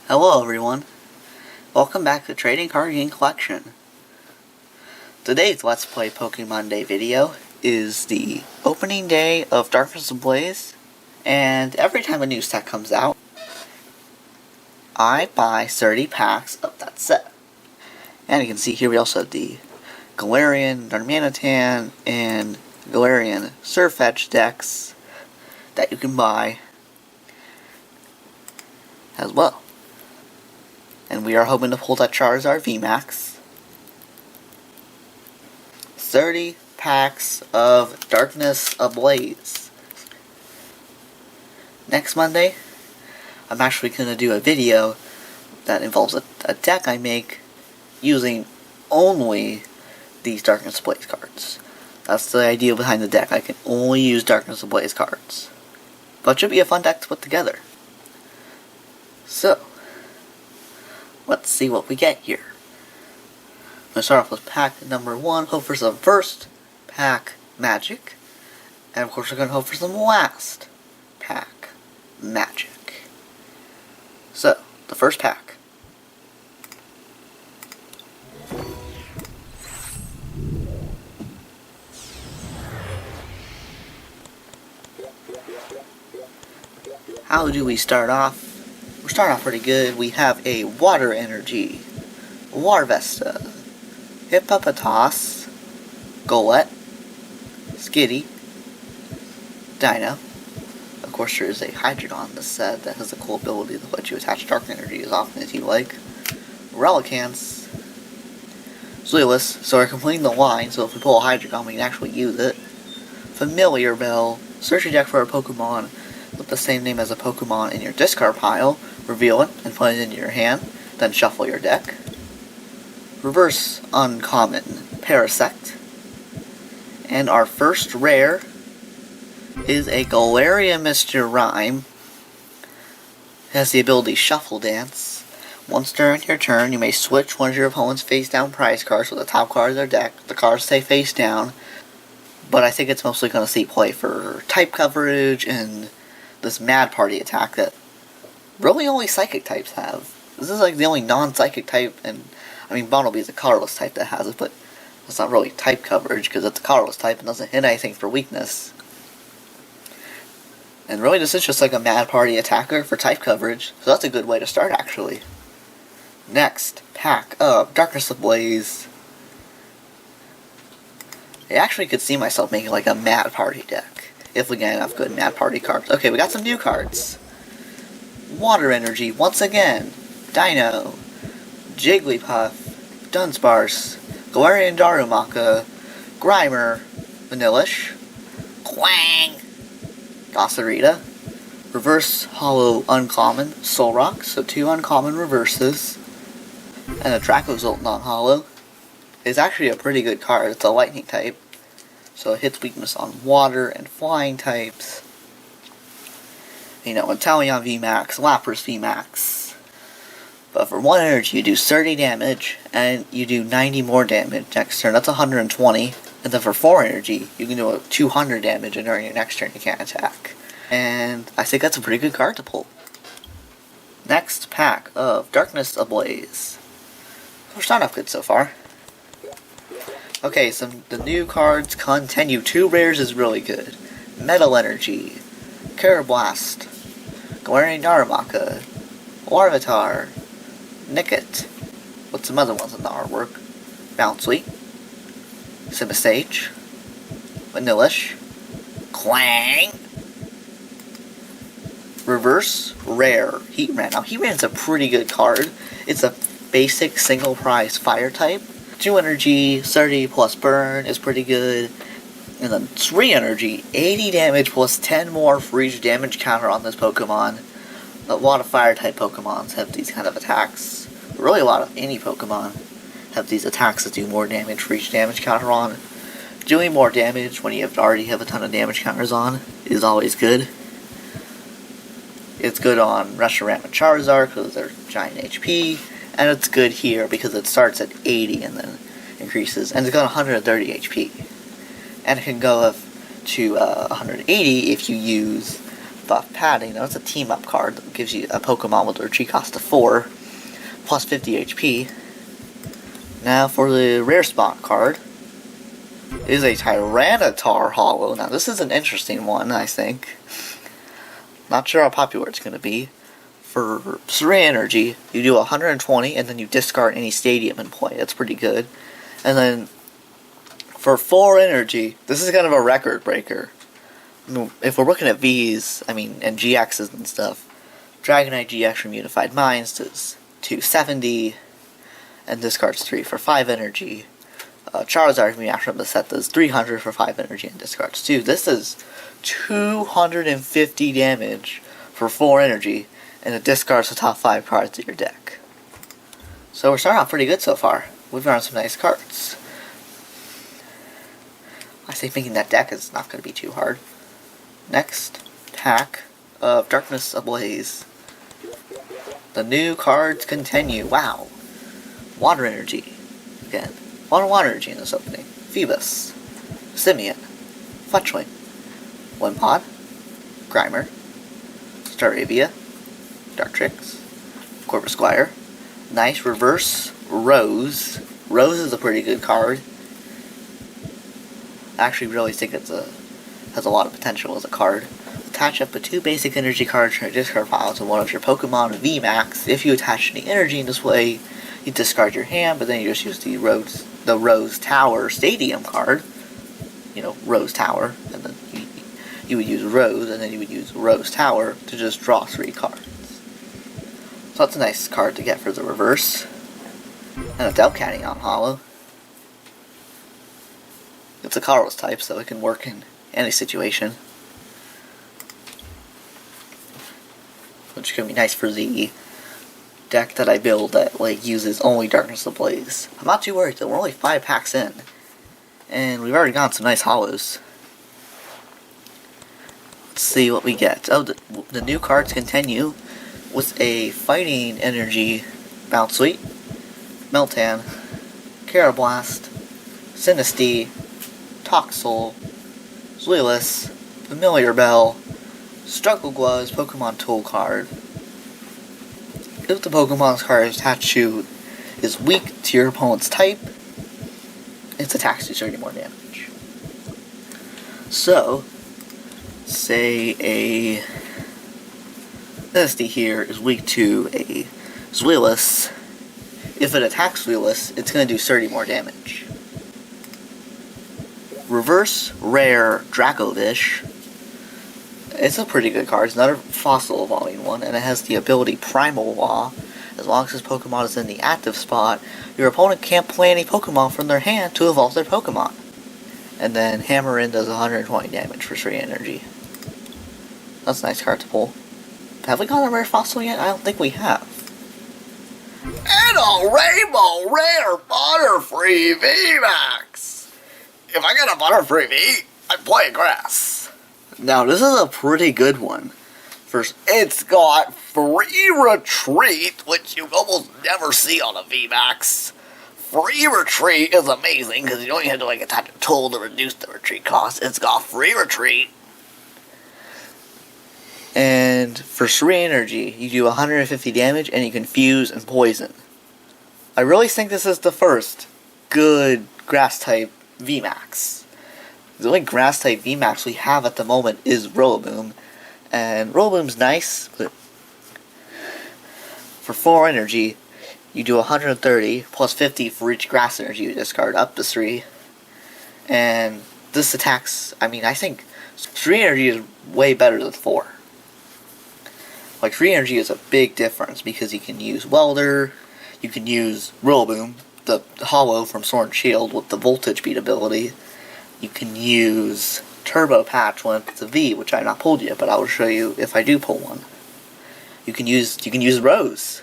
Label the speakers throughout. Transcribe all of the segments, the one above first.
Speaker 1: Hello everyone, welcome back to Trading Card Game Collection. Today's Let's Play Pokemon Day video is the opening day of Darkness Ablaze, and every time a new set comes out, I buy 30 packs of that set. And you can see here we also have the Galarian, Darmanitan, and Galarian Surfetch decks that you can buy as well. And we are hoping to pull that Charizard VMAX. 30 packs of Darkness Ablaze. Next Monday, I'm actually going to do a video that involves a deck I make using only these Darkness Ablaze cards. That's the idea behind the deck. I can only use Darkness Ablaze cards. But it should be a fun deck to put together. So, let's see what we get here. I'm going to start off with pack number 1, hope for some first pack magic. And of course we're going to hope for some last pack magic. So, the first pack. How do we start off? We start off pretty good. We have a Water Energy, Larvesta, Hippopotas, Golett, Skitty, Dino. Of course there is a Hydreigon in the set that has the cool ability to let you attach Dark Energy as often as you like. Relicanth, Zuelis, so we're completing the line, so if we pull a Hydreigon we can actually use it. Familiar Bell, search your deck for a Pokemon with the same name as a Pokemon in your discard pile, reveal it and put it into your hand, then shuffle your deck. Reverse Uncommon Parasect. And our first rare is a Galarian Mr. Rhyme. It has the ability Shuffle Dance. Once during your turn, you may switch one of your opponent's face-down prize cards with the top card of their deck. The cards stay face down, but I think it's mostly going to see play for type coverage and this Mad Party attack that really only Psychic types have. This is like the only non-Psychic type, and I mean Bonnelby is a colorless type that has it, but it's not really type coverage because it's a colorless type and doesn't hit anything for weakness. And really this is just like a Mad Party attacker for type coverage, so that's a good way to start actually. Next pack of Darkness Ablaze. I actually could see myself making like a Mad Party deck if we get enough good Mad Party cards. Okay, we got some new cards. Water Energy, once again. Dino, Jigglypuff, Dunsparce, Galarian Darumaka, Grimer, Vanillish, Quang, Gossarita, Reverse Hollow Uncommon, Solrock, so 2 uncommon reverses, and a Dracozolt non-hollow. It's actually a pretty good card. It's a lightning type, so it hits weakness on water and flying types. You know, Inteleon VMAX, Lapras VMAX. But for 1 energy, you do 30 damage, and you do 90 more damage next turn. That's 120. And then for 4 energy, you can do 200 damage, and during your next turn, you can't attack. And I think that's a pretty good card to pull. Next pack of Darkness Ablaze. We're starting off good so far. Okay, so the new cards continue. 2 rares is really good. Metal Energy, Carablast, Galarian Darumaka, Larvitar, Nickit. What's some other ones in the artwork? Bouncey, Simisage, Vanillish, Clang, Reverse Rare Heatran. Now Heatran's a pretty good card. It's a basic single prize fire type. 2 energy, 30 plus burn is pretty good. And then 3 energy, 80 damage plus 10 more for each damage counter on this Pokemon. A lot of fire type Pokemons have these kind of attacks. Really a lot of any Pokemon have these attacks that do more damage for each damage counter on. Doing more damage when you already have a ton of damage counters on is always good. It's good on Reshiram and Charizard because they're giant HP. And it's good here because it starts at 80 and then increases. And it's got 130 HP. And it can go up to 180 if you use buff padding. Now it's a team up card that gives you a Pokemon with a retreat cost of 4, plus 50 HP. Now for the rare spot card, is a Tyranitar Hollow. Now this is an interesting one, I think. Not sure how popular it's going to be. For 3 energy, you do 120 and then you discard any stadium in play. That's pretty good. And then for 4 energy, this is kind of a record breaker. If we're looking at Vs, and GXs and stuff, Dragonite GX from Unified Minds does 270 and discards 3 for 5 energy. Charizard from Reaction from the set does 300 for 5 energy and discards 2. This is 250 damage for 4 energy, and it discards the top 5 cards of your deck. So we're starting off pretty good so far. We've run some nice cards. I think making that deck is not going to be too hard. Next pack of Darkness Ablaze. The new cards continue. Wow. Water Energy. Again. Water Energy in this opening. Phoebus. Simeon. Fletchling. Wimpod. Grimer. Staravia. Dartrix. Corvusquire. Nice reverse Rose. Rose is a pretty good card. I actually really think it's has a lot of potential as a card. Attach up to 2 basic energy cards from your discard pile to one of your Pokemon VMAX. If you attach any energy in this way, you discard your hand, but then you just use the Rose Tower Stadium card. You know, Rose Tower, and then you would use Rose, and then you would use Rose Tower to just draw 3 cards. So that's a nice card to get for the reverse. And a Delcatty on Hollow. It's a colorless type, so it can work in any situation. Which can be nice for the deck that I build that uses only Darkness Ablaze. I'm not too worried though, we're only 5 packs in. And we've already gotten some nice hollows. Let's see what we get. Oh, the new cards continue with a Fighting Energy Bounsweet, Meltan, Carablast, Sinistea, Toxel, Zweilous, Familiar Bell, Struggle Gloves, Pokemon Tool card. If the Pokemon's card attached to is weak to your opponent's type, its attacks do 30 more damage. So, say a Sinistea here is weak to a Zweilous. If it attacks Zweilous, it's going to do 30 more damage. Reverse Rare Dracovish. It's a pretty good card. It's another fossil evolving one, and it has the ability Primal Law. As long as this Pokemon is in the active spot, your opponent can't play any Pokemon from their hand to evolve their Pokemon. And then Hammer In does 120 damage for 3 energy. That's a nice card to pull. Have we got a rare fossil yet? I don't think we have. And a Rainbow Rare Butterfree VMAX! If I get a Butterfree V, I'm playing grass. Now, this is a pretty good one. First, it's got Free Retreat, which you almost never see on a VMAX. Free Retreat is amazing, because you don't even have to attach a tool to reduce the retreat cost. It's got Free Retreat. And for 3 energy, you do 150 damage, and you can fuse and poison. I really think this is the first good grass-type VMAX. The only grass-type VMAX we have at the moment is Rillaboom. And Rillaboom's nice, but for 4 energy, you do 130, plus 50 for each grass energy you discard, up to 3. And this attacks, I think 3 energy is way better than 4. 3 energy is a big difference, because you can use Welder, you can use Rillaboom, the Hollow from Sword and Shield with the Voltage Beat ability. You can use Turbo Patch when it's a V, which I've not pulled yet, but I will show you if I do pull one. You can use Rose.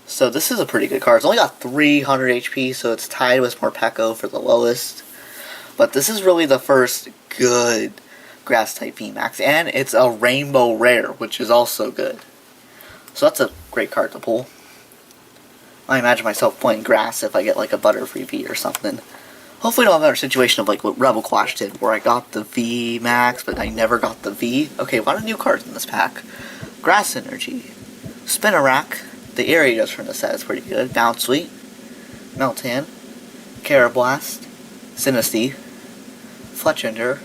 Speaker 1: So this is a pretty good card. It's only got 300 HP, so it's tied with Morpeko for the lowest. But this is really the first good Grass-type VMAX, and it's a Rainbow Rare, which is also good. So that's a great card to pull. I imagine myself playing Grass if I get a Butterfree V or something. Hopefully I don't have another situation of like what Rebel Clash did, where I got the V max, but I never got the V. Okay, a lot of new cards in this pack. Grass Energy, Spinnerack, the area just from the set is pretty good. Bounce Sweet, Meltan, Carablast, Sinisty, Fletchender,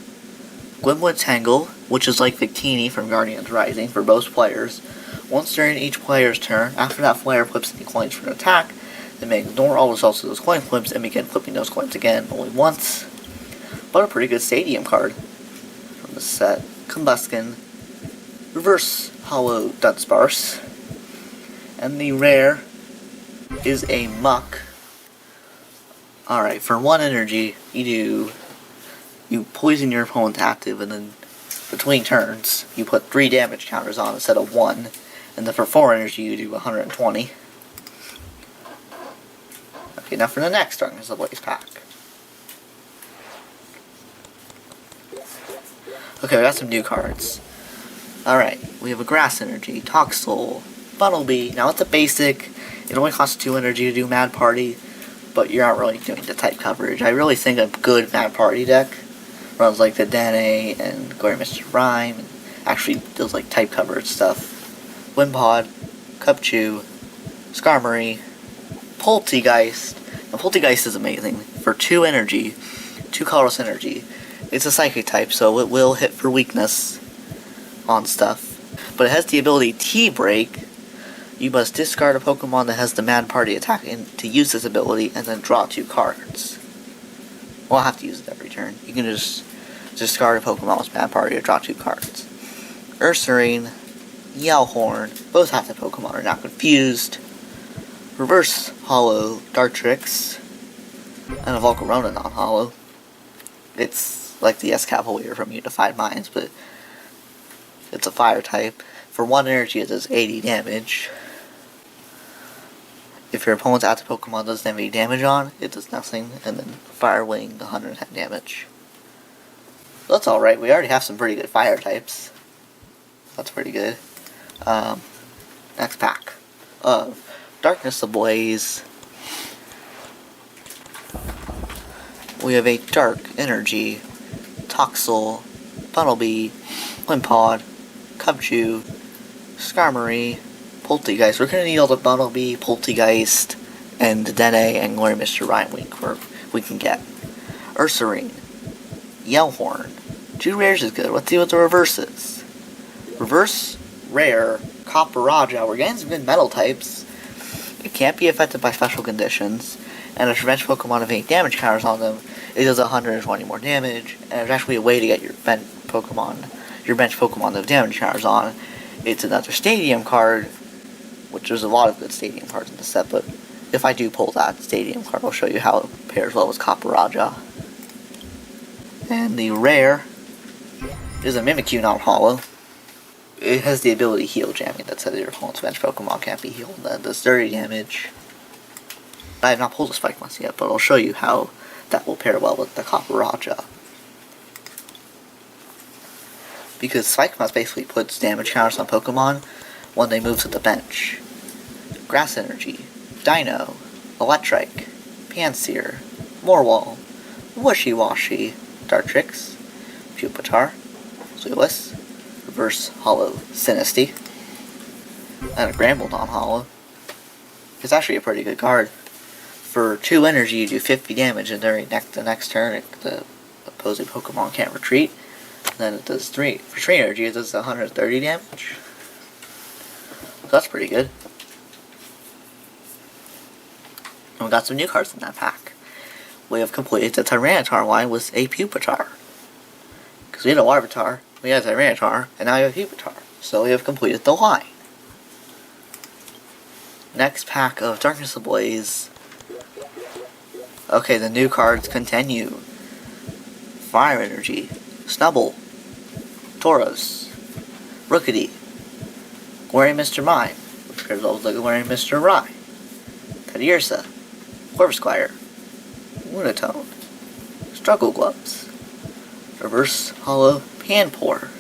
Speaker 1: Glimwood Tangle, which is like Victini from Guardians Rising for both players. Once during each player's turn, after that player flips any coins for an attack, they may ignore all results of those coin flips and begin flipping those coins again only once. But a pretty good stadium card from the set. Combuskin, Reverse Hollow Dunsparce, and the rare is a Muck. Alright, for 1 energy, you poison your opponent's active, and then between turns, you put 3 damage counters on instead of 1, and then for 4 energy, you do 120. Okay, now for the next Darkness Ablaze pack. Okay, we got some new cards. Alright, we have a Grass Energy, Toxel, Funnelby. Now it's a basic, it only costs 2 energy to do Mad Party, but you're not really doing the type coverage. I really think a good Mad Party deck runs like the Dene and Glory Mr. Rhyme, and actually does like type coverage stuff. Wimpod, Cupchew, Skarmory, Poltegeist. Now Poltegeist is amazing. For 2 energy, 2 colorless energy, it's a psychic type, so it will hit for weakness on stuff. But it has the ability T-Break. You must discard a Pokemon that has the Mad Party attack to use this ability, and then draw 2 cards. Well, I'll have to use it every turn. You can just discard a Pokemon with Mad Party to draw 2 cards. Ursaring, Yellhorn, both have the Pokemon are now confused. Reverse Hollow Dartrix, and a Volcarona non-hollow. It's like the Escavalier from Unified Minds, but it's a fire type. For 1 energy, it does 80 damage. If your opponent's active Pokemon doesn't have any damage on, it does nothing, and then Fire Wing, 110 damage. So that's alright, we already have some pretty good fire types. That's pretty good. Next pack. Darkness Ablaze. We have a Dark Energy, Toxel, Funnelby, Wimpod, Cubchoo, Skarmory, Poltegeist. We're going to need all the Bunnelby, Poltegeist, and Dene and Glory Mr. Rhyme we can get. Ursaring, Yellhorn. 2 rares is good. Let's see what the reverse is. Reverse rare, Copper-Raja. We're getting some good metal types. It can't be affected by special conditions, and if your bench Pokemon have any damage counters on them, it does 120 more damage, and there's actually a way to get your bench Pokemon that have damage counters on. It's another Stadium card, which there's a lot of good Stadium cards in the set, but if I do pull that Stadium card, I'll show you how it pairs well with Copper-Raja. And the rare is a Mimikyu non-hollow. It has the ability Heal Jamming that says your opponent's bench Pokemon can't be healed, that does 30 damage. I have not pulled a Spike Must yet, but I'll show you how that will pair well with the Copper-Raja. Because Spike Must basically puts damage counters on Pokemon when they move to the bench. Grass Energy, Dino, Electrike, Pansear, Morwall, Wishy-Washy, Dartrix, Pupitar, Clueless, Reverse Hollow Sinisty, and a Gramble non-hollow. It's actually a pretty good card. For 2 energy, you do 50 damage, and during the next turn, the opposing Pokemon can't retreat. And then it does 3. For 3 energy, it does 130 damage. So that's pretty good. And we got some new cards in that pack. We have completed the Tyranitar line with a Pupitar. Because we had a Larvitar, we had a Tyranitar, and now we have a Pupitar. So we have completed the line. Next pack of Darkness Ablaze. Okay, the new cards continue. Fire Energy, Snubble, Tauros, Rookity, Glory Mr. Mime, which pairs well with the Glory Mr. Rhyme, Teddiursa, Corvisquire, Lunatone, Struggle Gloves, Reverse Hollow Panpour,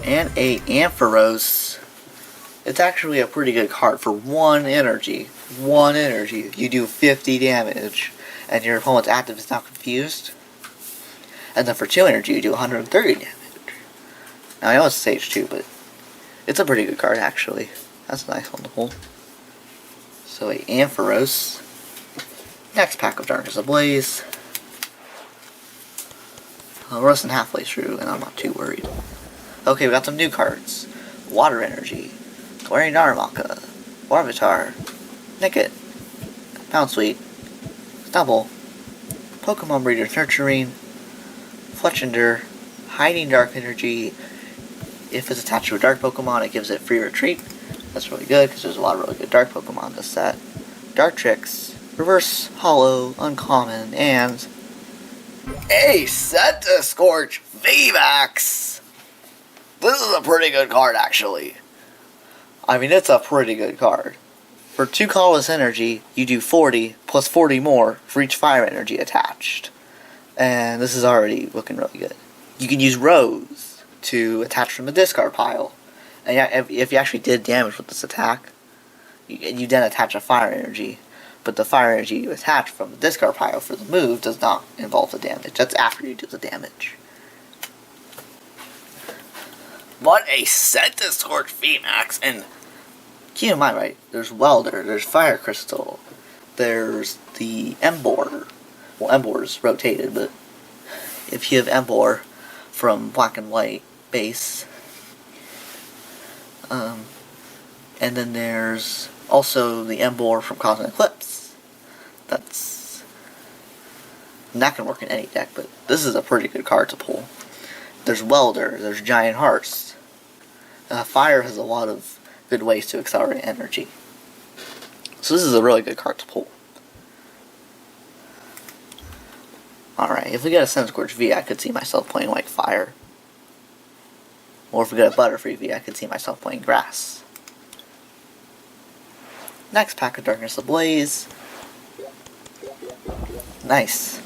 Speaker 1: and a Ampharos. It's actually a pretty good card for 1 energy. 1 energy, you do 50 damage. and your opponent's active is now confused. And then for 2 energy, you do 130 damage. Now, I know it's stage 2, but it's a pretty good card, actually. That's a nice one to pull. So, a Ampharos. Next pack of Darkness Ablaze. We're less than halfway through, and I'm not too worried. Okay, we got some new cards. Water Energy. Glaring Darmaka. Larvitar. Nickit. Poundsweet. Stubble. Pokemon Breeder's Nurturing. Fletchender. Hiding Dark Energy. If it's attached to a dark Pokemon, it gives it free retreat. That's really good, because there's a lot of really good dark Pokemon in this set. Dark Tricks. Reverse Hollow. Uncommon. And a Centiskorch VMAX! This is a pretty good card, actually. I mean, it's a pretty good card. For 2 colorless energy, you do 40 plus 40 more for each fire energy attached. And this is already looking really good. You can use Rose to attach from the discard pile. And if you actually did damage with this attack, you then attach a fire energy. But the fire energy you attach from the discard pile for the move does not involve the damage. That's after you do the damage. What a Centiskorch VMAX! And keep in mind, right, there's Welder, there's Fire Crystal, there's the Embor. Well, Embor's rotated, but if you have Embor from Black and White base, and then there's also the Embor from Cosmic Eclipse. That can work in any deck, but this is a pretty good card to pull. There's Welder, there's Giant Hearts. Fire has a lot of good ways to accelerate energy. So this is a really good card to pull. Alright, if we get a Centiskorch V, I could see myself playing like Fire. Or if we get a Butterfree V, I could see myself playing Grass. Next pack of Darkness Ablaze. Nice.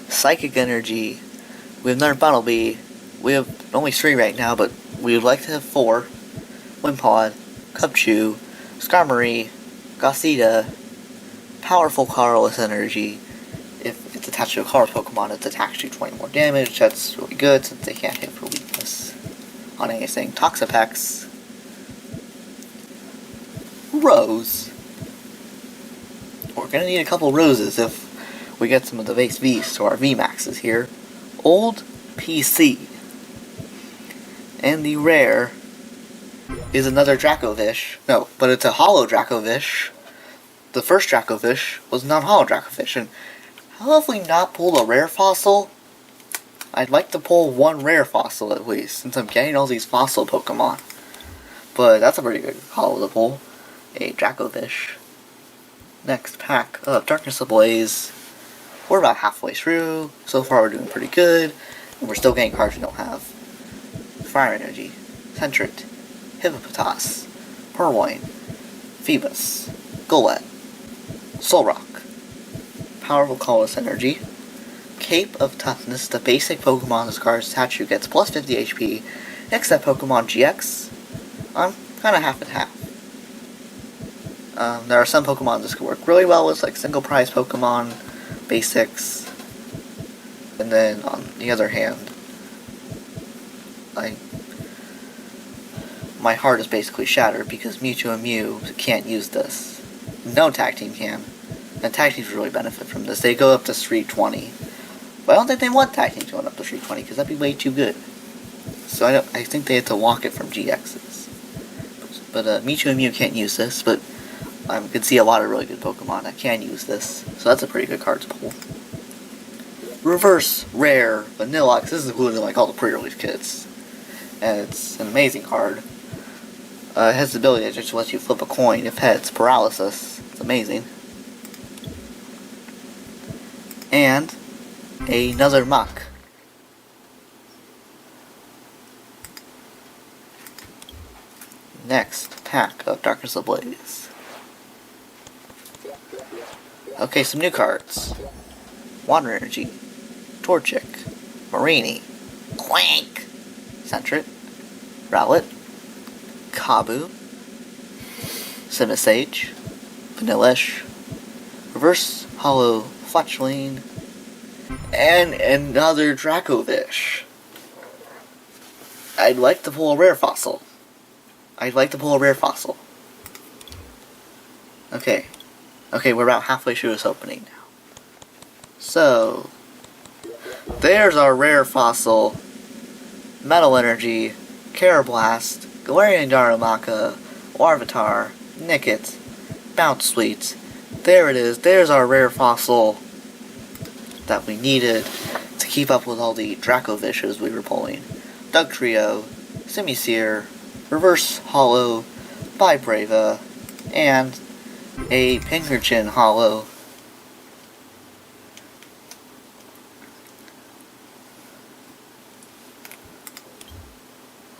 Speaker 1: Psychic Energy. We have another Bumblebee. We have only 3 right now, but we would like to have 4. Wimpod, Cubchoo, Skarmory, Gothita, Powerful Colorless Energy. If it's attached to a color Pokemon, it's attached to 20 more damage. That's really good since they can't hit for weakness on anything. Toxapex. Rose. We're gonna need a couple roses if we get some of the base Vs to our VMAXs here. Old PC. And the rare is another Dracovish. No, but it's a Hollow Dracovish. The first Dracovish was non-Hollow Dracovish, and how have we not pulled a rare fossil? I'd like to pull 1 rare fossil at least, since I'm getting all these fossil Pokemon. But that's a pretty good Hollow to pull. A Dracovish. Next pack of Darkness Ablaze. We're about halfway through. So far we're doing pretty good. And we're still getting cards we don't have. Fire Energy. Sentret. Hippopotas. Purloin. Phoebus. Golett. Solrock. Powerful Colorless Energy. Cape of Toughness. The basic Pokemon this card statue gets plus 50 HP. Except Pokemon GX. I'm kind of half and half. There are some Pokemon this could work really well with, like single prize Pokemon, basics, and then on the other hand, my heart is basically shattered because Mewtwo and Mew can't use this. No tag team can, and tag teams really benefit from this. They go up to 320, but I don't think they want tag teams going up to 320 because that'd be way too good. So I think they have to walk it from GXs. But Mewtwo and Mew can't use this, but I can see a lot of really good Pokemon that can use this, so that's a pretty good card to pull. Reverse Rare Vanilluxe. This is included in like all the pre-release kits, and it's an amazing card. It has the ability that just lets you flip a coin if heads. Paralysis. It's amazing. And another Mach. Next pack of Darkness Ablaze. Okay, some new cards. Water Energy, Torchic, Marini, Clank, Sentret, Rowlet, Kabu, Simisage, Vanillish, reverse hollow fletchling, and another Dracovish. I'd like to pull a rare fossil. Okay. Okay, we're about halfway through this opening now. So, there's our rare fossil. Metal Energy, Carablast, Galarian Darumaka, Larvitar, Nickit, Bounce Sweet. There it is. There's our rare fossil that we needed to keep up with all the Dracovishes we were pulling. Dugtrio, Simisear, Reverse Hollow, Vibrava, and a Pinkerton Hollow.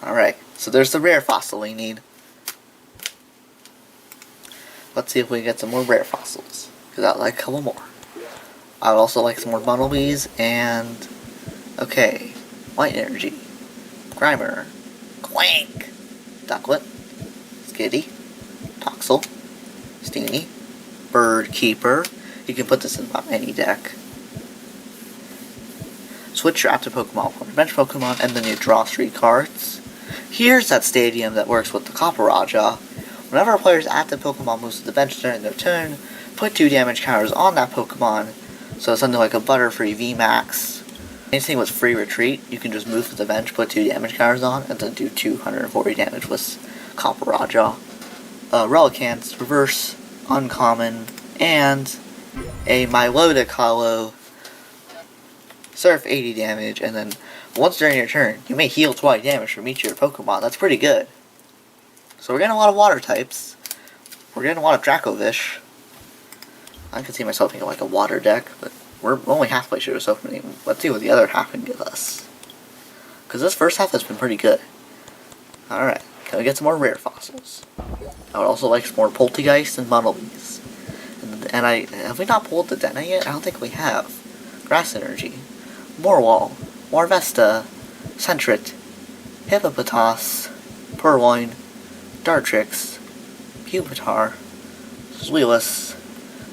Speaker 1: Alright, so there's the rare fossil we need. Let's see if we can get some more rare fossils, because I'd like a couple more. I'd also like some more Bumblebees, and... okay, Light Energy, Grimer, Clank, Ducklet, Skitty, Toxel, Steenie, Bird Keeper. You can put this in about any deck. Switch your active Pokemon for bench Pokemon, and then you draw 3 cards. Here's that stadium that works with the Copper Raja. Whenever a player's active Pokemon moves to the bench during their turn, put 2 damage counters on that Pokemon. So something like a Butterfree VMAX. Anything with free retreat, you can just move to the bench, put 2 damage counters on, and then do 240 damage with Copper Raja. Relicanth, Reverse, Uncommon, and a Milotic Hollow. Surf 80 damage, and then once during your turn, you may heal 20 damage from each of your Pokemon. That's pretty good. So we're getting a lot of water types. We're getting a lot of Dracovish. I can see myself making like a water deck, but we're only halfway through this opening. Let's see what the other half can give us. Because this first half has been pretty good. Alright, can we get some more rare fossils? I would also like some more Poltegeist and Bumblebees. And have we not pulled the Dena yet? I don't think we have. Grass Energy, Morwall, Warvesta, Sentret, Hippopotas, Purloin, Dartrix, Pupitar, Zweilous,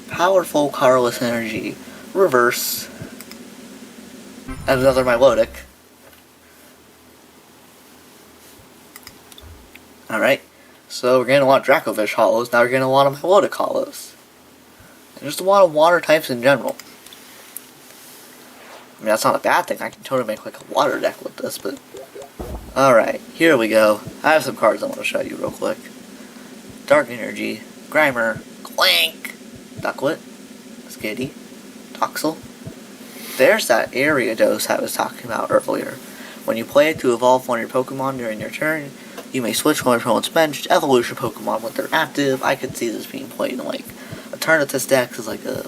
Speaker 1: Powerful Colorless Energy, Reverse, and another Milotic. Alright, so we're getting a lot of Dracovish hollows, now we're getting a lot of Milotic hollows. And just a lot of water types in general. I mean, that's not a bad thing. I can totally make like a water deck with this, but... alright, here we go. I have some cards I want to show you real quick. Dark Energy, Grimer, Clank, Ducklet, Skitty, Toxel. There's that area dose I was talking about earlier. When you play it to evolve one of your Pokemon during your turn, you may switch one of your opponent's bench to evolution Pokemon when they're active. I could see this being played in like a Eternatus deck as like a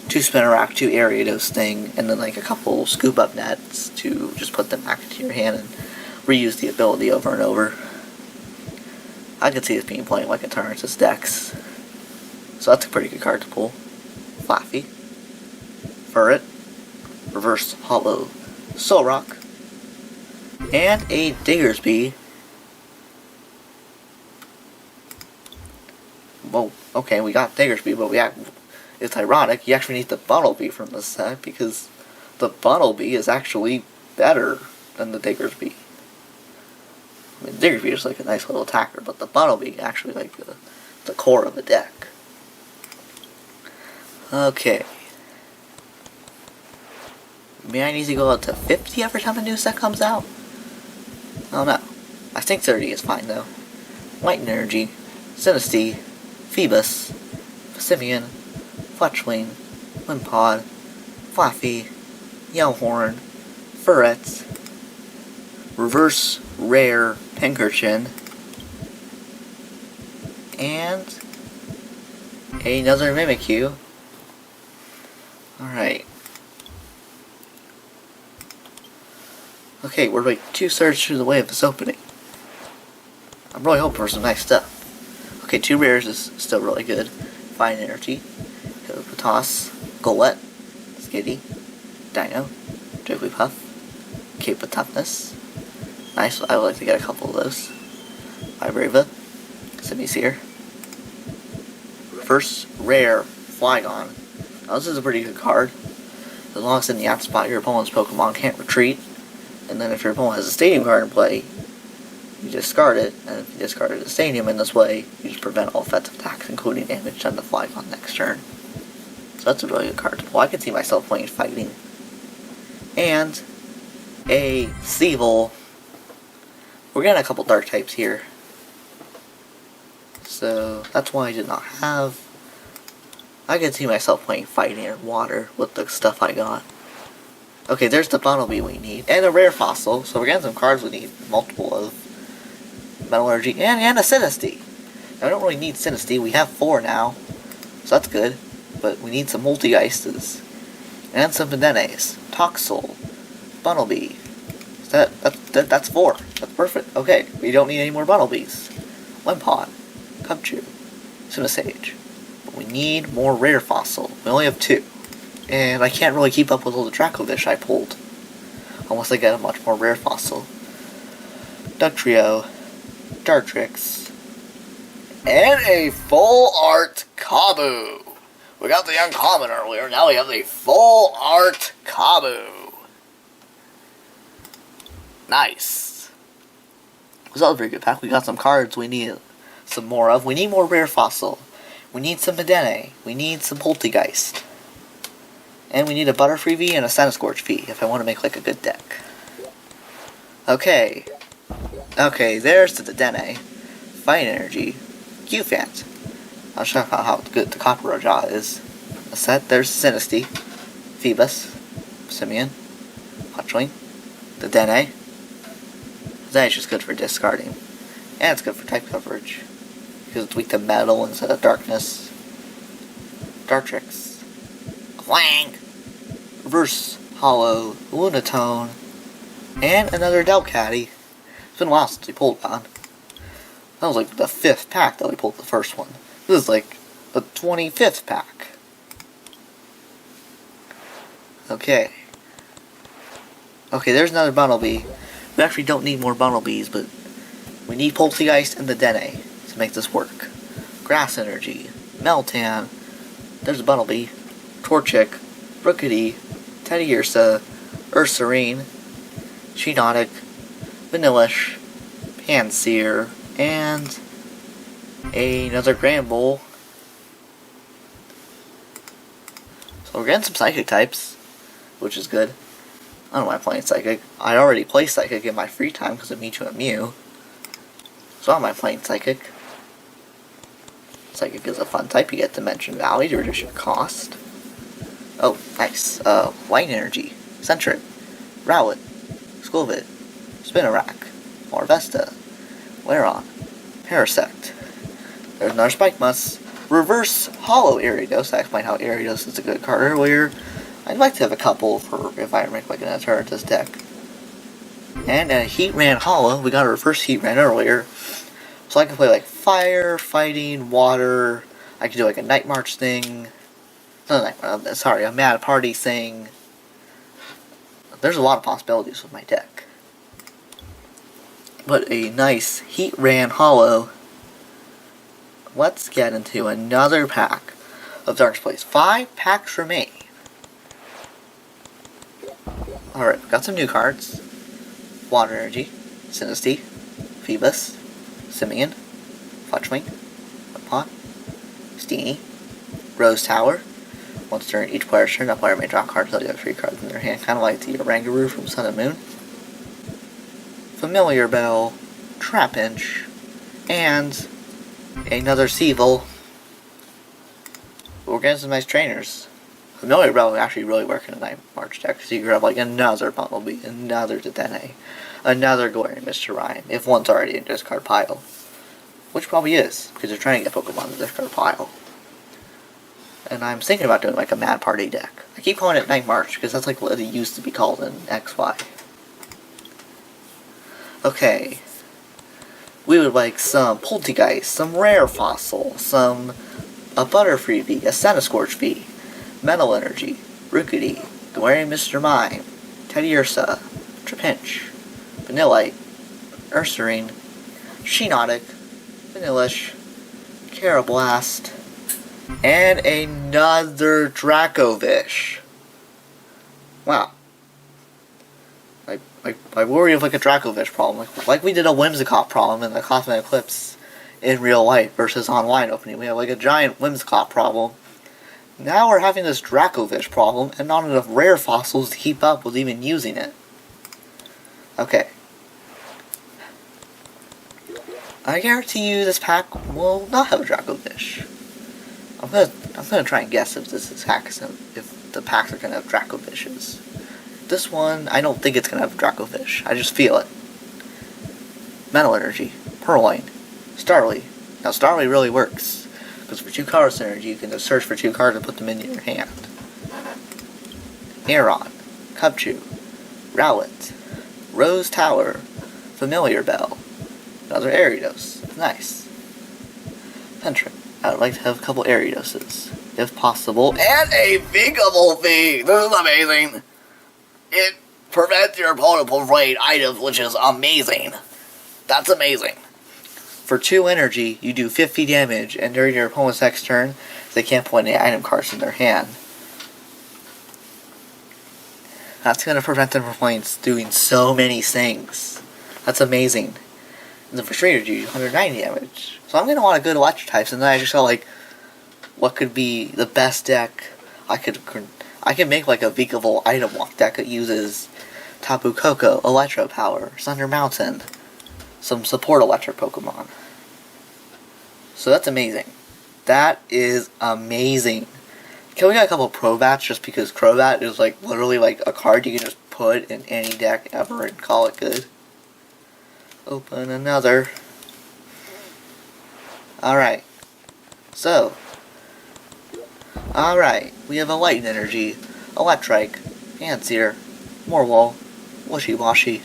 Speaker 1: 2 Spinarak, 2 Ariados thing, and then like a couple scoop up nets to just put them back into your hand and reuse the ability over and over. I could see this being played like a Eternatus decks. So that's a pretty good card to pull. Flaffy, Furret, Reverse Hollow, Solrock, and a Diggersby. Well, okay, we got Diggersby, but it's ironic, you actually need the Bunnelby from this set, because the Bunnelby is actually better than the Diggersby. I mean, the Diggersby is like a nice little attacker, but the Bunnelby is actually like the core of the deck. Okay. May I need to go up to 50 every time a new set comes out? I don't know. I think 30 is fine though. Light Energy, Sinistea, Phoebus, Simeon, Fletchling, Wimpod, Flaffy, Yellhorn, Furret, Reverse Rare Pinkerton, and another Mimikyu. Alright. Okay, we're like 2/3 through the way of this opening. I'm really hoping for some nice stuff. Okay, 2 rares is still really good. Fine Energy, Hippopotas, Golett, Skitty, Dino, Jigglypuff, Cape of Toughness. Nice, I would like to get a couple of those. Vibrava, Simisear. First rare Flygon. Now, this is a pretty good card. As long as it's in the active spot, your opponent's Pokemon can't retreat. And then if your opponent has a Stadium card in play, you discard it. And if you discard the Stadium in this way, you just prevent all offensive attacks, including damage on the Flygon next turn. So that's a really good card to pull. I can see myself playing Fighting. And a Seevil. We're getting a couple Dark types here. So that's why I did not have. I can see myself playing Fighting and Water with the stuff I got. Okay, there's the Bunnelby we need. And a rare fossil. So we're getting some cards we need. Multiple of Metal Energy and a Sinistea. Now, I don't really need Sinistea. We have 4 now. So that's good. But we need some Multi-Geistes. And some Vendenes. Toxel. Bunnelby. That's 4. That's perfect. Okay, we don't need any more Bunnelbys. Wimpod. Cubchoo. Sinisage. But we need more rare fossil. We only have 2. And I can't really keep up with all the Dracovish I pulled. Unless I get a much more rare fossil. Dugtrio. Dartrix. And a full art Kabu. We got the uncommon earlier, now we have the full art Kabu. Nice. This is a very good pack. We got some cards we need some more of. We need more rare fossil. We need some Medene. We need some Poltegeist. And we need a Butterfree V and a Centiskorch V if I want to make like a good deck. Okay. Okay, there's the Dedenne. Fight Energy. Q-Fant. I'll show you how good the Copper Jaw is. A set, there's Sinistea. Phoebus. Simeon. Hotchwing. Dedenne. Dedenne's just good for discarding. And it's good for type coverage. Because it's weak to metal instead of darkness. Dartrix. Clang! Reverse Hollow. Lunatone. And another Delcatty. It's been a while since we pulled one. That was like the 5th pack that we pulled the first one. This is like the 25th pack. Okay. Okay, there's another Bunnelby. We actually don't need more Bunnelbys, but we need Poltegeist and the Dene to make this work. Grass Energy, Meltan, there's a Bunnelby, Torchic, Rookity, Teddiursa, Ursaring, Shiinotic, Vanillish, Pansear, and another Granbull. So we're getting some Psychic types, which is good. I don't mind playing Psychic. I already play Psychic in my free time because of Mewtwo and Mew. So I don't mind playing Psychic. Psychic is a fun type. You get Dimension Valley to reduce your cost. Oh, nice. Light Energy, Sentret, Rowlet, Skwovet, Spinarak, Marvesta, Lairon, Parasect. There's another Spikemus. Reverse Hollow Ariados. I explained how Ariados is a good card earlier. I'd like to have a couple for if I make like an Eternatus deck. And a Heatran Hollow. We got a reverse Heatran earlier. So I can play like Fire, Fighting, Water. I can do like a Night March thing. Sorry, a Mad Party thing. There's a lot of possibilities with my deck. But a nice Heatran Hollow. Let's get into another pack of Darkest Place. 5 packs remain. Alright, we've got some new cards. Water Energy, Sinistea, Phoebus, Simeon, Fletchwing, Wimpod, Steenie, Rose Tower. Once during each player's turn, that player may draw cards until they have 3 cards in their hand, kind of like the Oranguru from Sun and Moon. Familiar Bell, Trapinch, and another Seevil. We're getting some nice trainers. Familiar Bell would actually really work in a Night March deck, so you grab like another Bunnelby, another Dedenne, another Galarian Mr. Rhyme, if one's already in discard pile. Which probably is, because they're trying to get Pokemon in the discard pile. And I'm thinking about doing like a Mad Party deck. I keep calling it Night March, because that's like what it used to be called in XY. Okay. We would like some Poltegeist, some Rare Fossil, a Butterfree V, a Centiskorch V, Metal Energy, Rookity, Galarian Mr. Mime, Teddiursa, Trapinch, Vanillite, Ursaring, Shiinotic, Vanillish, Carablast, And another Dracovish. Wow. I worry of like a Dracovish problem. Like we did a Whimsicott problem in the Cosmic Eclipse in real life versus online opening. We have like a giant Whimsicott problem. Now we're having this Dracovish problem and not enough rare fossils to keep up with even using it. Okay. I guarantee you this pack will not have a Dracovish. I'm gonna try and guess if the packs are gonna have Dracovishes. This one, I don't think it's gonna have a Dracovish. I just feel it. Metal Energy, Purloin, Starly. Now Starly really works, because for 2 card synergy you can just search for 2 cards and put them in your hand. Aeron, Cubchoo, Rowlet, Rose Tower, Familiar Bell, another Ariados. Nice. Pentrin. I would like to have a couple Ariadoses, if possible. And a Vigable V! This is amazing! It prevents your opponent from playing items, which is amazing. That's amazing. For 2 energy, you do 50 damage, and during your opponent's next turn, they can't put any item cards in their hand. That's going to prevent them from doing so many things. That's amazing. And then for 3 energy, you do 190 damage. So I'm going to want a good electric types, and then I just saw like, what could be the best deck I can make like a Vigavolt item walk deck that uses Tapu Koko, Electro Power, Thunder Mountain, some support electric Pokemon. So that's amazing. That is amazing. Can we get a couple Crobats just because Crobat is like literally like a card you can just put in any deck ever and call it good. Open another. Alright. So. Alright. We have a Light Energy, Electrike, Fancier, Morwall, Wishy Washy,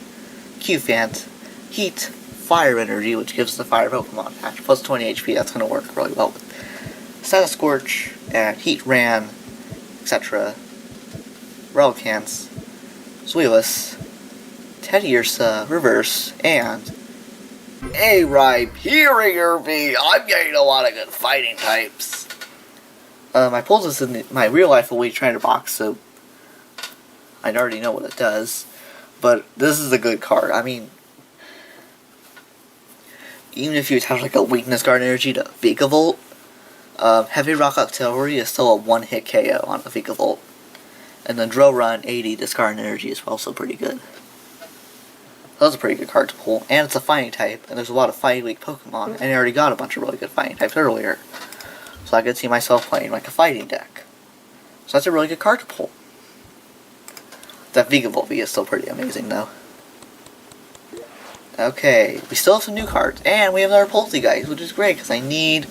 Speaker 1: Q-Fant, Heat, Fire Energy, which gives the Fire Pokemon patch, plus 20 HP, that's going to work really well with Status Scorch, and Heat Ran, etc. Relicanth, Zweilous, Teddiursa, Reverse, and a Rhyperior V. I'm getting a lot of good fighting types. I pulled this in my real life Elite Trainer box, so I already know what it does. But this is a good card. I mean, even if you attach like a Weakness Guard Energy to Vigavolt, Heavy Rock Artillery is still a 1-hit KO on a Vigavolt. And then Drill Run 80 Discard Energy is also pretty good. That's a pretty good card to pull. And it's a fighting type, and there's a lot of fighting weak Pokemon, and I already got a bunch of really good fighting types earlier. So I could see myself playing like a fighting deck. So that's a really good card to pull. That Vigavolt V is still pretty amazing though. Okay, we still have some new cards, and we have another Poltegeist, which is great because I need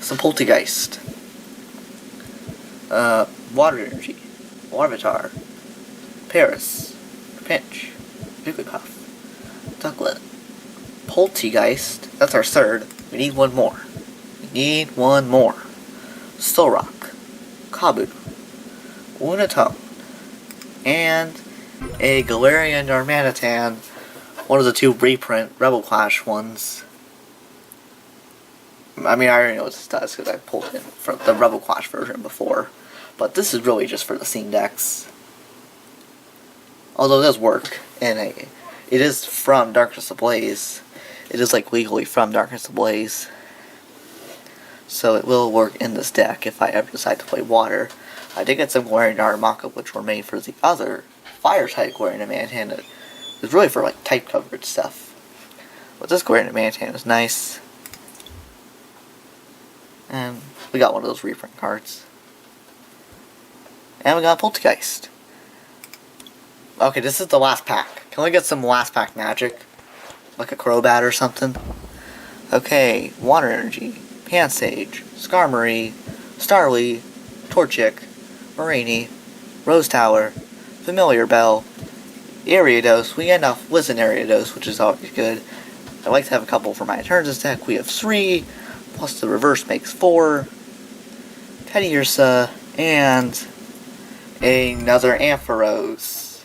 Speaker 1: some Poltegeist. Water Energy, Larvitar, Paris, Pinch, Jigglypuff, Ducklet, Poltegeist. That's our third. We need one more. Need one more. Solrock, Kabu, Lunatone, and a Galarian Darmanitan, one of the 2 reprint Rebel Clash ones. I mean, I already know what this does because I pulled it from the Rebel Clash version before, but this is really just for the scene decks. Although it does work, and it is from Darkness Ablaze. It is like legally from Darkness Ablaze. So it will work in this deck if I ever decide to play Water. I did get some Galarian Darumaka, which were made for the other Fire-type Galarian Mantan. It was really for like type coverage stuff. But this Galarian Mantan is nice. And we got one of those reprint cards. And we got a Poltegeist. Okay, this is the last pack. Can we get some last pack magic? Like a Crobat or something? Okay, Water Energy, Pansage, Skarmory, Starly, Torchic, Mareanie, Rose Tower, Familiar Bell, Ariados. We end off with an Ariados, which is always good. I like to have a couple for my Eternatus deck. We have 3, plus the reverse makes 4, Teddiursa, and another Ampharos.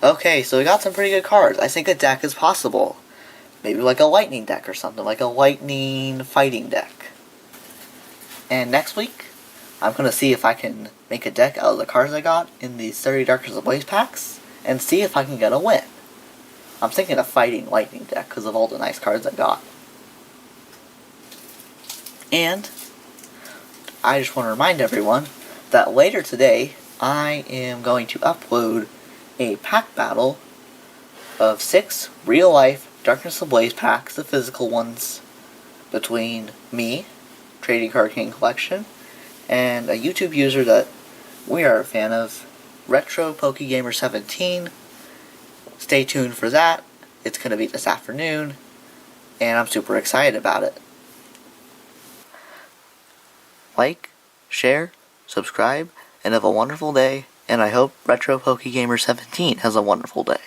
Speaker 1: Okay, so we got some pretty good cards. I think a deck is possible. Maybe like a lightning deck or something, like a lightning fighting deck. And next week, I'm going to see if I can make a deck out of the cards I got in these 30 Darkness Ablaze packs, and see if I can get a win. I'm thinking of Fighting Lightning deck because of all the nice cards I got. And I just want to remind everyone that later today, I am going to upload a pack battle of 6 real-life Darkness Ablaze packs, the physical ones, between me, Trading Card King Collection, and a YouTube user that we are a fan of, Retro Pokegamer 17. Stay tuned for that. It's going to be this afternoon, and I'm super excited about it. Like, share, subscribe, and have a wonderful day, and I hope Retro Pokegamer 17 has a wonderful day.